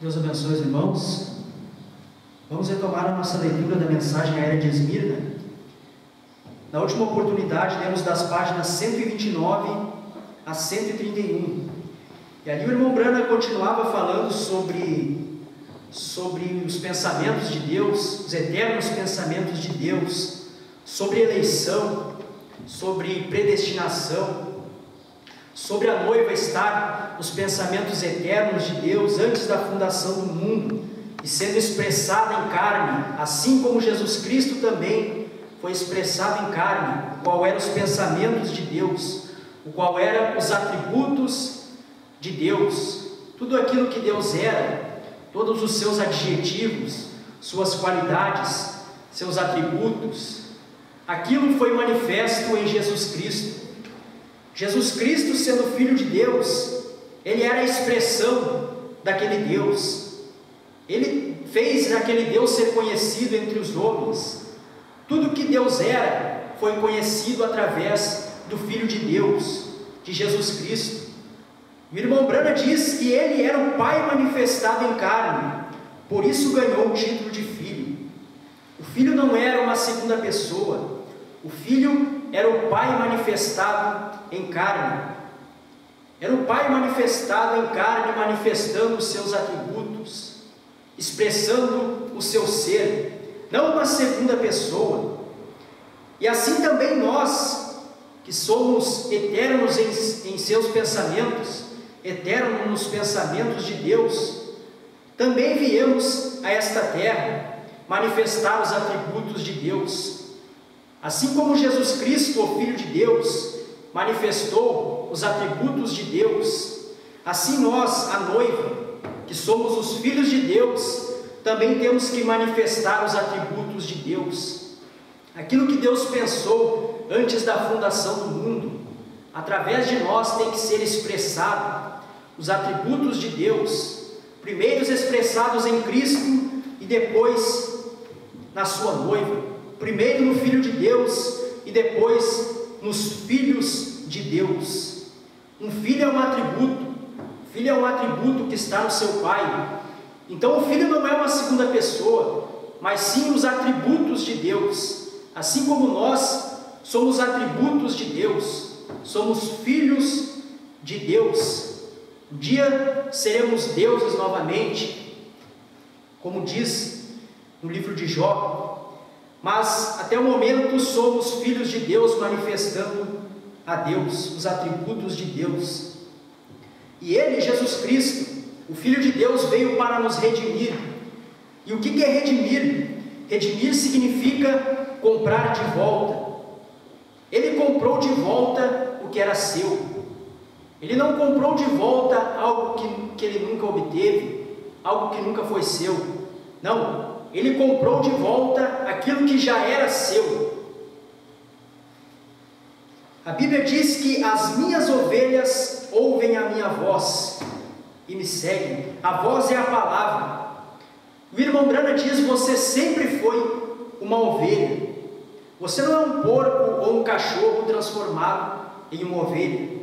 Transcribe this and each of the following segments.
Deus abençoe os irmãos. Vamos retomar a nossa leitura da mensagem à era de Esmirna. Na última oportunidade, lemos das páginas 129 a 131. E ali o irmão Brana continuava falando sobre os pensamentos de Deus, os eternos pensamentos de Deus, sobre eleição, sobre predestinação, sobre a noiva estar nos pensamentos eternos de Deus antes da fundação do mundo e sendo expressada em carne, assim como Jesus Cristo também foi expressado em carne, o qual eram os pensamentos de Deus, o qual eram os atributos de Deus, tudo aquilo que Deus era, todos os seus adjetivos, suas qualidades, seus atributos, aquilo foi manifesto em Jesus Cristo. Jesus Cristo, sendo Filho de Deus, Ele era a expressão daquele Deus. Ele fez aquele Deus ser conhecido entre os homens. Tudo que Deus era, foi conhecido através do Filho de Deus, de Jesus Cristo. O irmão Brana diz que Ele era o Pai manifestado em carne, por isso ganhou o título de Filho. O Filho não era uma segunda pessoa, o Filho era o Pai manifestado em carne. Era o Pai manifestado em carne, manifestando os seus atributos, expressando o seu ser, não uma segunda pessoa. E assim também nós, que somos eternos em seus pensamentos, eternos nos pensamentos de Deus, também viemos a esta terra manifestar os atributos de Deus. Assim como Jesus Cristo, o Filho de Deus, manifestou os atributos de Deus, assim nós, a noiva, que somos os filhos de Deus, também temos que manifestar os atributos de Deus. Aquilo que Deus pensou antes da fundação do mundo, através de nós tem que ser expressado os atributos de Deus, primeiro expressados em Cristo e depois na sua noiva. Primeiro no Filho de Deus e depois nos filhos de Deus. Um filho é um atributo, o filho é um atributo que está no seu Pai. Então o Filho não é uma segunda pessoa, mas sim os atributos de Deus. Assim como nós somos atributos de Deus, somos filhos de Deus. Um dia seremos deuses novamente, como diz no livro de Jó. Mas até o momento somos filhos de Deus manifestando a Deus, os atributos de Deus. E Ele, Jesus Cristo, o Filho de Deus, veio para nos redimir. E o que é redimir? Redimir significa comprar de volta. Ele comprou de volta o que era seu. Ele não comprou de volta algo que ele nunca obteve, algo que nunca foi seu. Não. Ele comprou de volta aquilo que já era seu. A Bíblia diz que as minhas ovelhas ouvem a minha voz e me seguem. A voz é a palavra. O irmão Brana diz: você sempre foi uma ovelha. Você não é um porco ou um cachorro transformado em uma ovelha,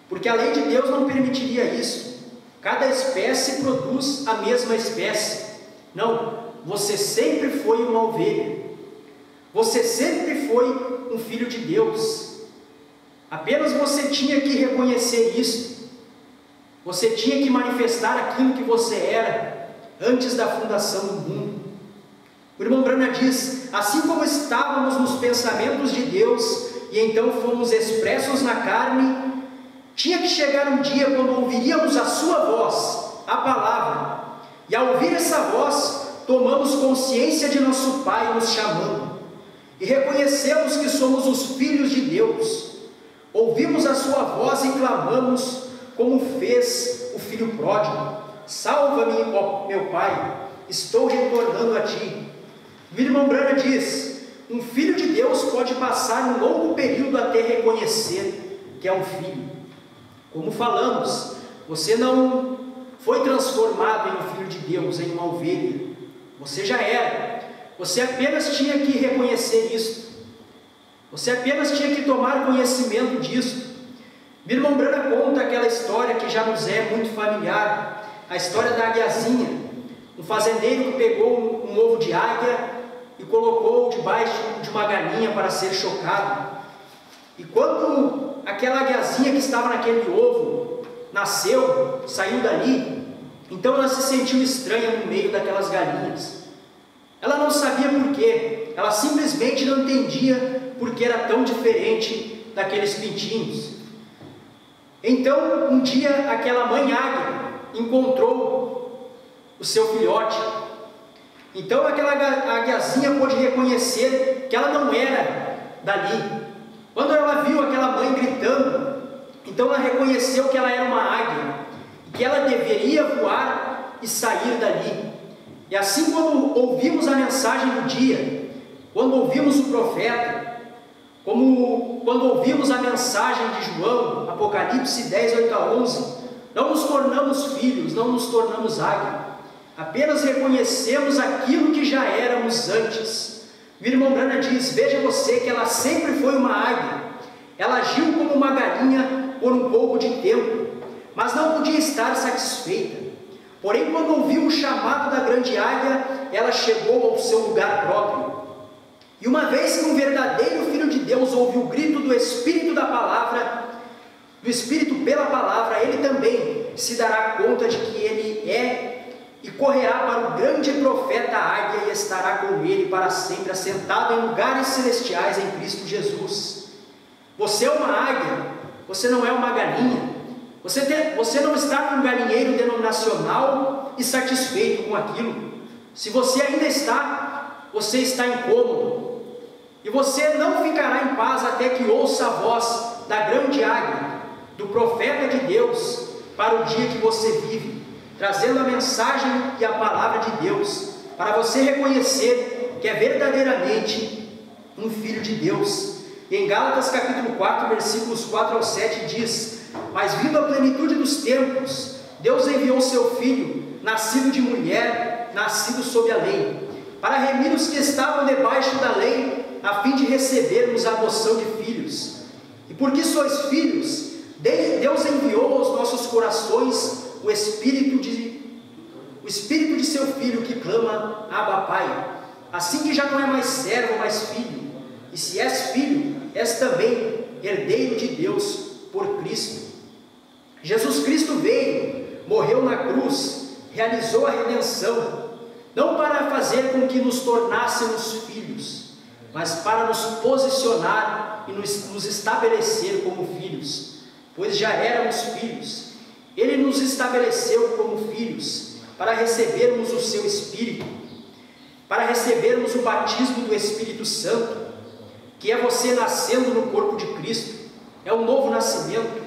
porque a lei de Deus não permitiria isso. Cada espécie produz a mesma espécie. Não. Você sempre foi uma ovelha. Você sempre foi um filho de Deus. Apenas você tinha que reconhecer isso. Você tinha que manifestar aquilo que você era antes da fundação do mundo. O irmão Brana diz: assim como estávamos nos pensamentos de Deus e então fomos expressos na carne, tinha que chegar um dia quando ouviríamos a sua voz, a palavra, e ao ouvir essa voz, tomamos consciência de nosso Pai nos chamando e reconhecemos que somos os filhos de Deus. Ouvimos a sua voz e clamamos como fez o filho pródigo: salva-me, ó meu Pai, estou retornando a ti. O irmão Brana diz: um filho de Deus pode passar um longo período até reconhecer que é um filho. Como falamos, você não foi transformado em um filho de Deus, em uma ovelha. Você já era. Você apenas tinha que reconhecer isso. Você apenas tinha que tomar conhecimento disso. O irmão Brana conta aquela história que já nos é muito familiar, a história da águiazinha, um fazendeiro que pegou um ovo de águia e colocou debaixo de uma galinha para ser chocado. E quando aquela águiazinha que estava naquele ovo nasceu, saiu dali, então ela se sentiu estranha no meio daquelas galinhas. Ela não sabia por quê, ela simplesmente não entendia por que era tão diferente daqueles pintinhos. Então, um dia, aquela mãe águia encontrou o seu filhote. Então, aquela águiazinha pôde reconhecer que ela não era dali. Quando ela viu aquela mãe gritando, então ela reconheceu que ela era uma águia, que ela deveria voar e sair dali. E assim, quando ouvimos a mensagem do dia, quando ouvimos o profeta, como quando ouvimos a mensagem de João, Apocalipse 10, 8 a 11, não nos tornamos filhos, não nos tornamos águia, apenas reconhecemos aquilo que já éramos antes. O irmão Brana diz: veja você que ela sempre foi uma águia, ela agiu como uma galinha por um pouco de tempo, mas não podia estar satisfeita. Porém, quando ouviu o chamado da grande águia, ela chegou ao seu lugar próprio. E uma vez que um verdadeiro Filho de Deus ouve o grito do Espírito da palavra, do Espírito pela palavra, ele também se dará conta de que ele é e correrá para o grande profeta águia e estará com ele para sempre, assentado em lugares celestiais em Cristo Jesus. Você é uma águia, você não é uma galinha. Você não está num galinheiro denominacional e satisfeito com aquilo. Se você ainda está, você está incômodo. E você não ficará em paz até que ouça a voz da grande águia, do profeta de Deus, para o dia que você vive, trazendo a mensagem e a palavra de Deus, para você reconhecer que é verdadeiramente um filho de Deus. E em Gálatas capítulo 4, versículos 4 ao 7 diz: mas vindo a plenitude dos tempos, Deus enviou seu Filho, nascido de mulher, nascido sob a lei, para remir os que estavam debaixo da lei, a fim de recebermos a adoção de filhos. E porque sois filhos, Deus enviou aos nossos corações o Espírito de seu Filho, que clama: Abba, Pai. Assim que já não é mais servo, mas filho. E se és filho, és também herdeiro de Deus por Cristo. Jesus Cristo veio, morreu na cruz, realizou a redenção, não para fazer com que nos tornássemos filhos, mas para nos posicionar e nos estabelecer como filhos, pois já éramos filhos. Ele nos estabeleceu como filhos, para recebermos o seu Espírito, para recebermos o batismo do Espírito Santo, que é você nascendo no corpo de Cristo. É um novo nascimento,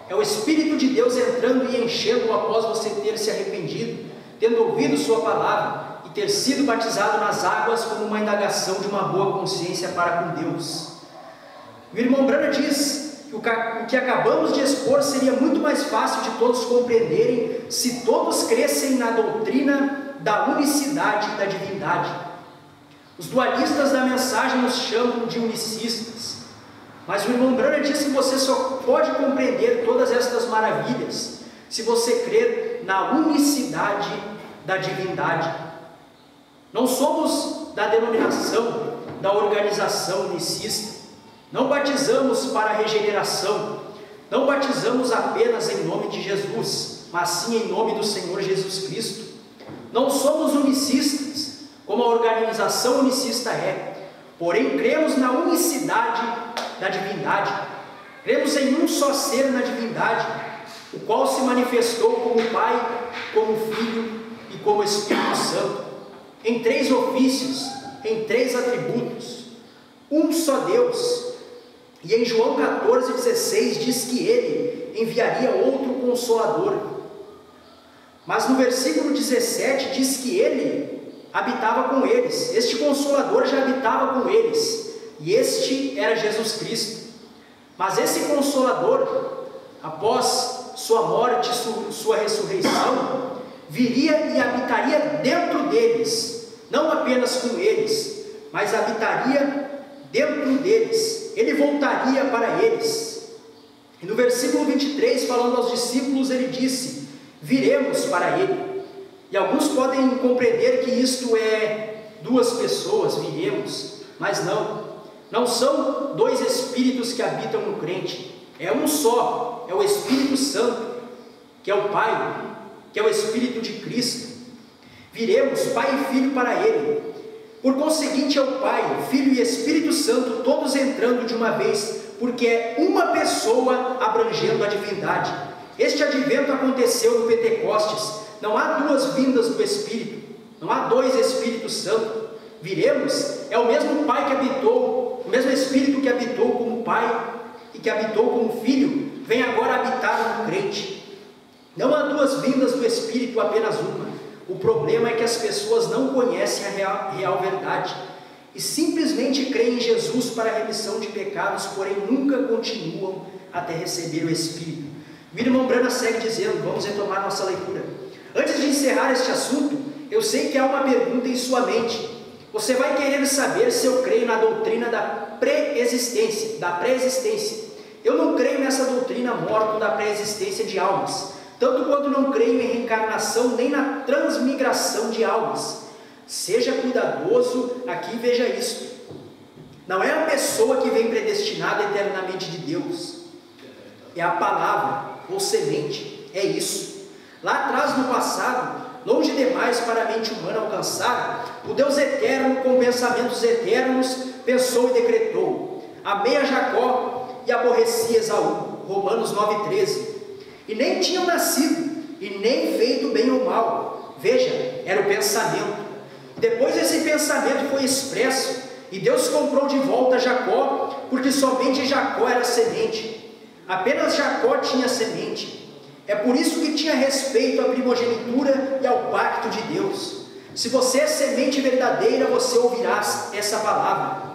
é o Espírito de Deus entrando e enchendo após você ter se arrependido, tendo ouvido sua palavra e ter sido batizado nas águas como uma indagação de uma boa consciência para com Deus. O irmão Brana diz que o que acabamos de expor seria muito mais fácil de todos compreenderem se todos crescem na doutrina da unicidade da divindade. Os dualistas da mensagem nos chamam de unicistas, mas o irmão Brana diz que você só pode compreender todas estas maravilhas se você crer na unicidade da divindade. Não somos da denominação, da organização unicista. Não batizamos para regeneração. Não batizamos apenas em nome de Jesus, mas sim em nome do Senhor Jesus Cristo. Não somos unicistas, como a organização unicista é. Porém, cremos na unicidade da divindade. Cremos em um só ser na divindade, o qual se manifestou como Pai, como Filho e como Espírito Santo, em três ofícios, em três atributos, um só Deus. E em João 14,16 diz que ele enviaria outro Consolador. Mas no versículo 17 diz que ele habitava com eles. Este Consolador já habitava com eles, e este era Jesus Cristo. Mas esse Consolador, após sua morte, sua ressurreição, viria e habitaria dentro deles, não apenas com eles, mas habitaria dentro deles. Ele voltaria para eles. E no versículo 23, falando aos discípulos, ele disse: viremos para ele. E alguns podem compreender que isto é duas pessoas, viremos, mas não são dois espíritos que habitam no crente, é um só, é o Espírito Santo, que é o Pai, que é o Espírito de Cristo. Viremos, Pai e Filho, para ele. Por conseguinte, é o Pai, Filho e Espírito Santo, todos entrando de uma vez, porque é uma pessoa abrangendo a divindade. Este advento aconteceu no Pentecostes. Não há duas vindas do Espírito, não há dois Espíritos Santos. Viremos, é o mesmo Pai que habitou, o mesmo Espírito que habitou como Pai e que habitou como Filho, vem agora habitar no crente. Não há duas vindas do Espírito, apenas uma. O problema é que as pessoas não conhecem a real verdade e simplesmente creem em Jesus para a remissão de pecados, porém nunca continuam até receber o Espírito. O irmão Brana segue dizendo, vamos retomar nossa leitura. Antes de encerrar este assunto, eu sei que há uma pergunta em sua mente. Você vai querer saber se eu creio na doutrina da pré-existência, Eu não creio nessa doutrina morta da pré-existência de almas, tanto quanto não creio em reencarnação nem na transmigração de almas. Seja cuidadoso aqui e veja isso. Não é a pessoa que vem predestinada eternamente de Deus, é a palavra ou semente, é isso. Lá atrás, no passado, longe demais para a mente humana alcançar, o Deus eterno, com pensamentos eternos, pensou e decretou: amei a Jacó e aborreci Esaú. Romanos 9,13. E nem tinham nascido, e nem feito bem ou mal. Veja, era o pensamento. Depois esse pensamento foi expresso, e Deus comprou de volta Jacó, porque somente Jacó era semente. Apenas Jacó tinha semente. É por isso que tinha respeito à primogenitura e ao pacto de Deus. Se você é semente verdadeira, você ouvirá essa palavra.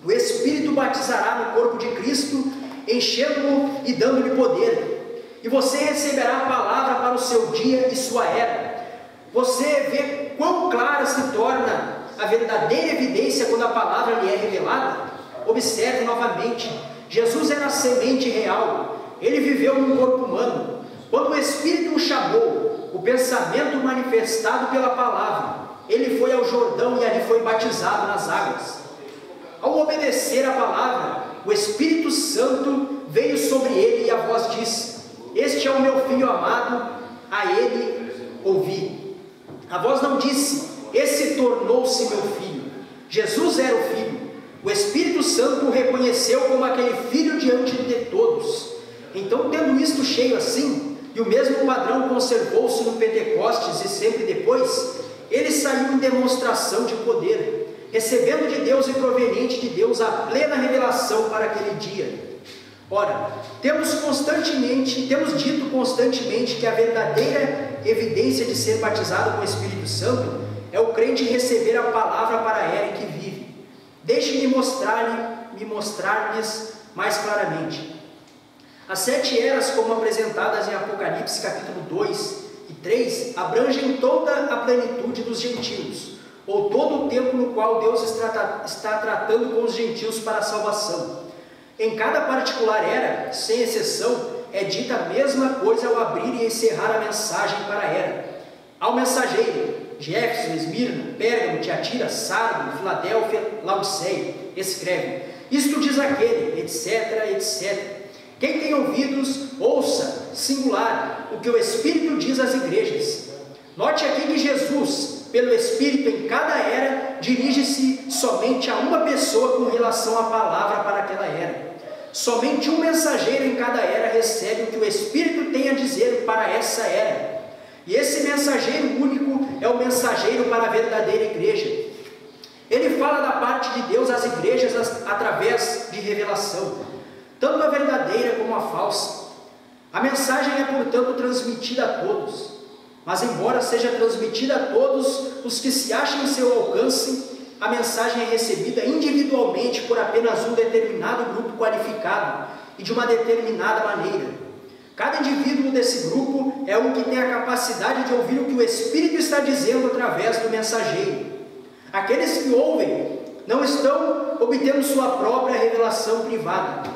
O Espírito batizará no corpo de Cristo, enchendo-o e dando-lhe poder. E você receberá a palavra para o seu dia e sua era. Você vê quão clara se torna a verdadeira evidência quando a palavra lhe é revelada? Observe novamente. Jesus era a semente real. Ele viveu num corpo humano. Quando o Espírito o chamou, o pensamento manifestado pela palavra, ele foi ao Jordão e ali foi batizado nas águas. Ao obedecer a palavra, o Espírito Santo veio sobre ele e a voz disse: este é o meu filho amado, a ele ouvi. A voz não disse: esse tornou-se meu filho. Jesus era o filho. O Espírito Santo o reconheceu como aquele filho diante de todos. Então, tendo isto cheio assim, e o mesmo padrão conservou-se no Pentecostes e sempre depois, ele saiu em demonstração de poder, recebendo de Deus e proveniente de Deus a plena revelação para aquele dia. Ora, temos dito constantemente que a verdadeira evidência de ser batizado com o Espírito Santo é o crente receber a palavra para a era em que vive. Deixe-me mostrar-lhes mais claramente. As 7 eras, como apresentadas em Apocalipse capítulo 2 e 3, abrangem toda a plenitude dos gentios, ou todo o tempo no qual Deus está tratando com os gentios para a salvação. Em cada particular era, sem exceção, é dita a mesma coisa ao abrir e encerrar a mensagem para a era. Ao mensageiro, de Éfeso, Esmirna, Pérgamo, Tiatira, Sardo, Filadélfia, Laodiceia, escreve: isto diz aquele, etc, etc. Quem tem ouvidos, ouça, singular, o que o Espírito diz às igrejas. Note aqui que Jesus, pelo Espírito em cada era, dirige-se somente a uma pessoa com relação à palavra para aquela era. Somente um mensageiro em cada era recebe o que o Espírito tem a dizer para essa era. E esse mensageiro único é o mensageiro para a verdadeira igreja. Ele fala da parte de Deus às igrejas através de revelação, tanto a verdadeira como a falsa. A mensagem é, portanto, transmitida a todos, mas embora seja transmitida a todos os que se acham em seu alcance, a mensagem é recebida individualmente por apenas um determinado grupo qualificado e de uma determinada maneira. Cada indivíduo desse grupo é um que tem a capacidade de ouvir o que o Espírito está dizendo através do mensageiro. Aqueles que ouvem não estão obtendo sua própria revelação privada,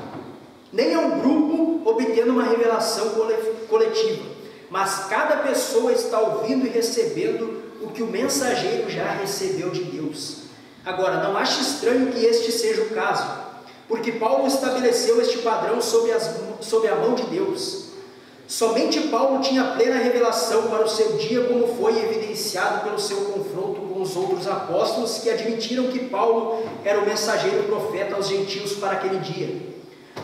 nem é um grupo obtendo uma revelação coletiva, mas cada pessoa está ouvindo e recebendo o que o mensageiro já recebeu de Deus. Agora, não ache estranho que este seja o caso, porque Paulo estabeleceu este padrão sob a mão de Deus. Somente Paulo tinha plena revelação para o seu dia, como foi evidenciado pelo seu confronto com os outros apóstolos que admitiram que Paulo era o mensageiro profeta aos gentios para aquele dia.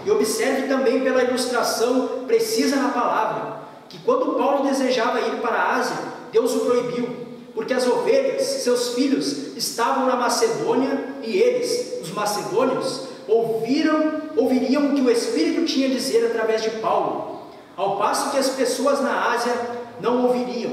E observe também pela ilustração precisa na palavra, que quando Paulo desejava ir para a Ásia, Deus o proibiu, porque as ovelhas, seus filhos, estavam na Macedônia e eles, os macedônios, ouviriam o que o Espírito tinha a dizer através de Paulo, ao passo que as pessoas na Ásia não ouviriam.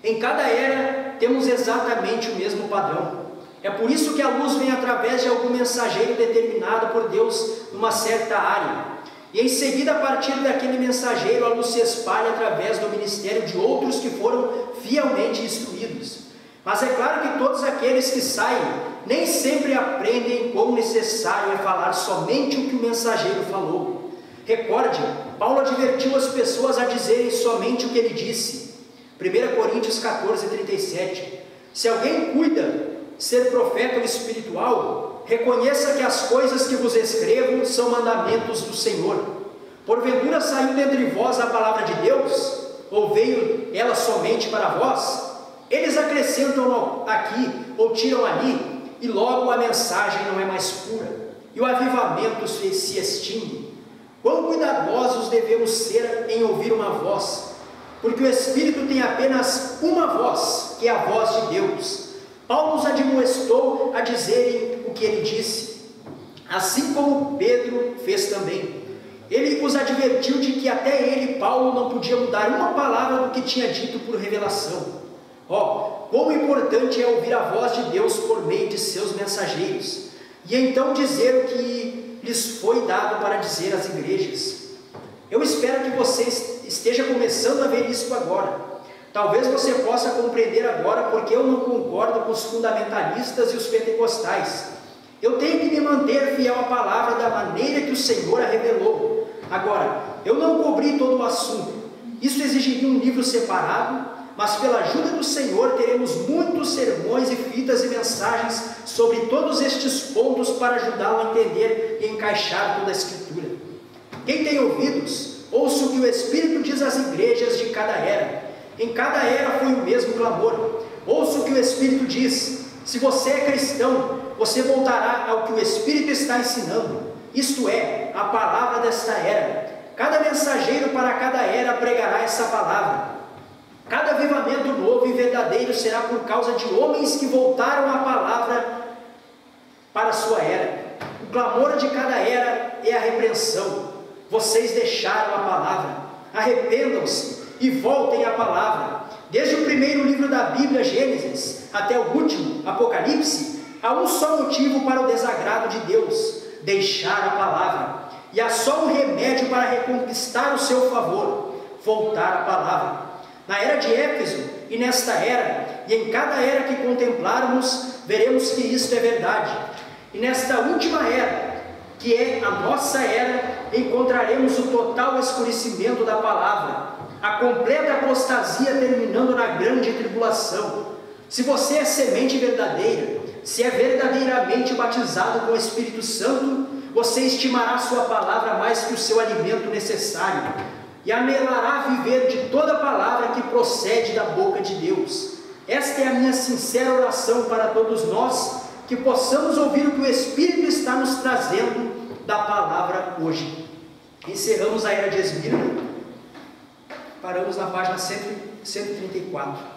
Em cada era temos exatamente o mesmo padrão. É por isso que a luz vem através de algum mensageiro determinado por Deus numa certa área. E em seguida, a partir daquele mensageiro, a luz se espalha através do ministério de outros que foram fielmente instruídos. Mas é claro que todos aqueles que saem nem sempre aprendem quão necessário é falar somente o que o mensageiro falou. Recorde, Paulo advertiu as pessoas a dizerem somente o que ele disse. 1 Coríntios 14, 37. Se alguém cuida ser profeta ou espiritual, reconheça que as coisas que vos escrevo são mandamentos do Senhor. Porventura saiu dentre vós a palavra de Deus? Ou veio ela somente para vós? Eles acrescentam aqui ou tiram ali, e logo a mensagem não é mais pura, e o avivamento se extingue. Quão cuidadosos devemos ser em ouvir uma voz, porque o Espírito tem apenas uma voz, que é a voz de Deus. Paulo os admoestou a dizerem o que ele disse, assim como Pedro fez também. Ele os advertiu de que até ele, Paulo, não podia mudar uma palavra do que tinha dito por revelação. Quão importante é ouvir a voz de Deus por meio de seus mensageiros, e então dizer o que lhes foi dado para dizer às igrejas. Eu espero que você esteja começando a ver isso agora. Talvez você possa compreender agora porque eu não concordo com os fundamentalistas e os pentecostais. Eu tenho que me manter fiel à palavra da maneira que o Senhor a revelou. Agora, eu não cobri todo o assunto. Isso exigiria um livro separado, mas pela ajuda do Senhor teremos muitos sermões e fitas e mensagens sobre todos estes pontos para ajudá-lo a entender e encaixar toda a Escritura. Quem tem ouvidos, ouça o que o Espírito diz às igrejas de cada era. Em cada era foi o mesmo clamor. Ouça o que o Espírito diz. Se você é cristão, você voltará ao que o Espírito está ensinando, isto é, a palavra desta era. Cada mensageiro para cada era pregará essa palavra. Cada avivamento novo e verdadeiro será por causa de homens que voltaram a palavra para a sua era. O clamor de cada era é a repreensão. Vocês deixaram a palavra. Arrependam-se e voltem à palavra. Desde o primeiro livro da Bíblia, Gênesis, até o último, Apocalipse, há um só motivo para o desagrado de Deus: deixar a palavra. E há só um remédio para reconquistar o seu favor: voltar à palavra. Na era de Éfeso e nesta era, e em cada era que contemplarmos, veremos que isto é verdade. E nesta última era, que é a nossa era, encontraremos o total escurecimento da palavra, a completa apostasia terminando na grande tribulação. Se você é semente verdadeira, se é verdadeiramente batizado com o Espírito Santo, você estimará sua palavra mais que o seu alimento necessário, e anelará viver de toda palavra que procede da boca de Deus. Esta é a minha sincera oração para todos nós, que possamos ouvir o que o Espírito está nos trazendo da palavra hoje. Encerramos a era de Esmirna, paramos na página 134.